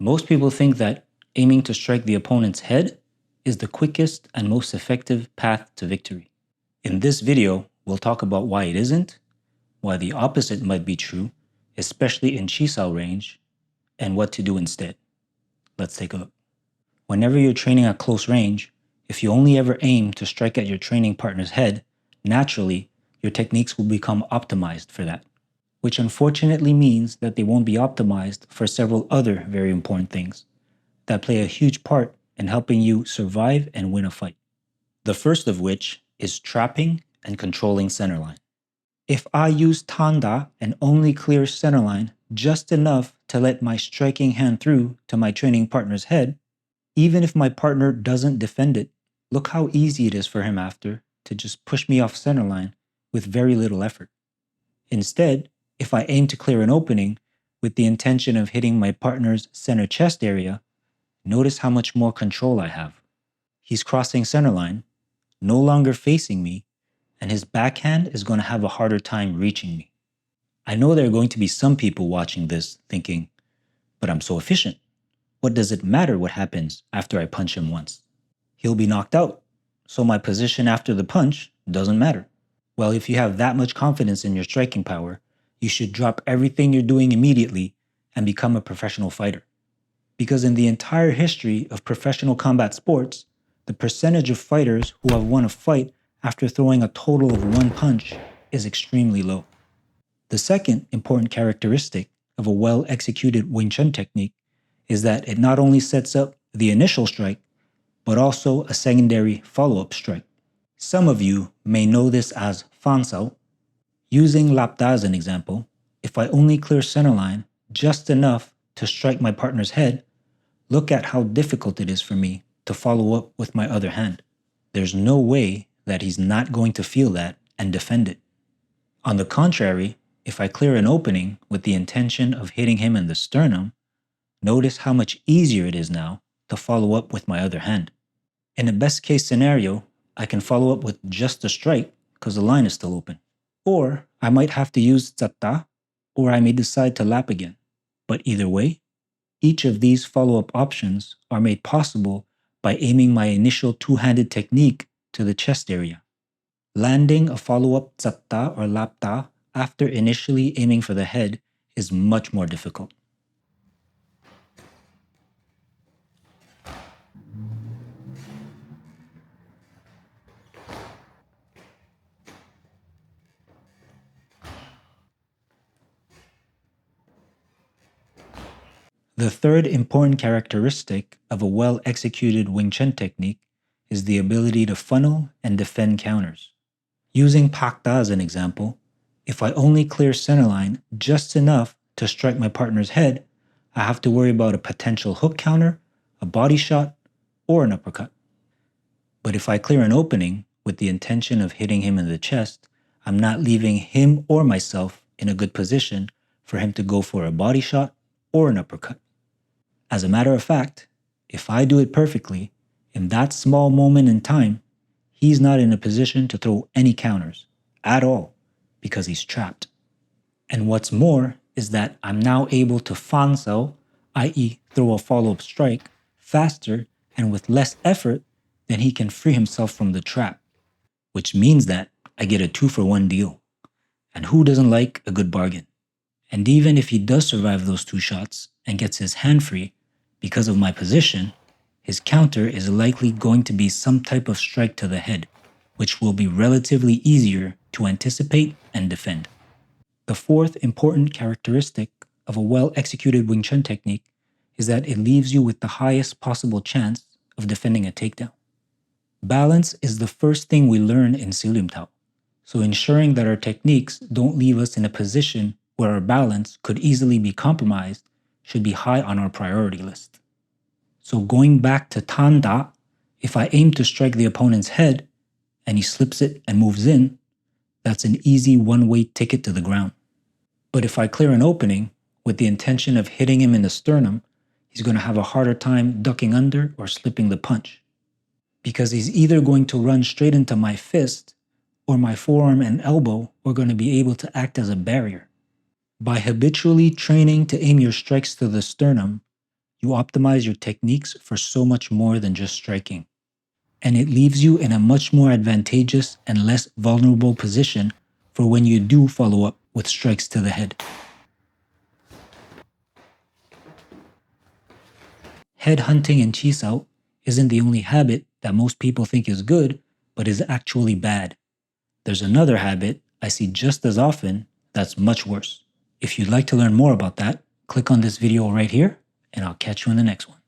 Most people think that aiming to strike the opponent's head is the quickest and most effective path to victory. In this video, we'll talk about why it isn't, why the opposite might be true, especially in Chisao range, and what to do instead. Let's take a look. Whenever you're training at close range, if you only ever aim to strike at your training partner's head, naturally, your techniques will become optimized for that, which unfortunately means that they won't be optimized for several other very important things that play a huge part in helping you survive and win a fight. The first of which is trapping and controlling centerline. If I use tanda and only clear centerline just enough to let my striking hand through to my training partner's head, even if my partner doesn't defend it, look how easy it is for him after to just push me off centerline with very little effort. Instead, if I aim to clear an opening with the intention of hitting my partner's center chest area, notice how much more control I have. He's crossing centerline, no longer facing me, and his backhand is going to have a harder time reaching me. I know there are going to be some people watching this thinking, but I'm so efficient. What does it matter what happens after I punch him once? He'll be knocked out, so my position after the punch doesn't matter. Well, if you have that much confidence in your striking power, you should drop everything you're doing immediately and become a professional fighter. Because in the entire history of professional combat sports, the percentage of fighters who have won a fight after throwing a total of one punch is extremely low. The second important characteristic of a well-executed Wing Chun technique is that it not only sets up the initial strike, but also a secondary follow-up strike. Some of you may know this as fan sao. Using lapta as an example, if I only clear centerline just enough to strike my partner's head, look at how difficult it is for me to follow up with my other hand. There's no way that he's not going to feel that and defend it. On the contrary, if I clear an opening with the intention of hitting him in the sternum, notice how much easier it is now to follow up with my other hand. In a best case scenario, I can follow up with just a strike because the line is still open. Or I might have to use tsatta, or I may decide to lap again. But either way, each of these follow-up options are made possible by aiming my initial two-handed technique to the chest area. Landing a follow-up tsatta or lapta after initially aiming for the head is much more difficult. The third important characteristic of a well-executed Wing Chun technique is the ability to funnel and defend counters. Using pakta as an example, if I only clear centerline just enough to strike my partner's head, I have to worry about a potential hook counter, a body shot, or an uppercut. But if I clear an opening with the intention of hitting him in the chest, I'm not leaving him or myself in a good position for him to go for a body shot or an uppercut. As a matter of fact, if I do it perfectly, in that small moment in time, he's not in a position to throw any counters at all because he's trapped. And what's more is that I'm now able to fan sao, i.e. throw a follow-up strike, faster and with less effort than he can free himself from the trap, which means that I get a 2-for-1 deal. And who doesn't like a good bargain? And even if he does survive those two shots and gets his hand free, because of my position, his counter is likely going to be some type of strike to the head, which will be relatively easier to anticipate and defend. The fourth important characteristic of a well-executed Wing Chun technique is that it leaves you with the highest possible chance of defending a takedown. Balance is the first thing we learn in Silim Tao, so ensuring that our techniques don't leave us in a position where our balance could easily be compromised should be high on our priority list. So going back to tanda, if I aim to strike the opponent's head and he slips it and moves in, that's an easy one-way ticket to the ground. But if I clear an opening with the intention of hitting him in the sternum, he's going to have a harder time ducking under or slipping the punch. Because he's either going to run straight into my fist or my forearm and elbow are going to be able to act as a barrier. By habitually training to aim your strikes to the sternum, you optimize your techniques for so much more than just striking. And it leaves you in a much more advantageous and less vulnerable position for when you do follow up with strikes to the head. Head hunting in Chisao isn't the only habit that most people think is good, but is actually bad. There's another habit I see just as often that's much worse. If you'd like to learn more about that, click on this video right here, and I'll catch you in the next one.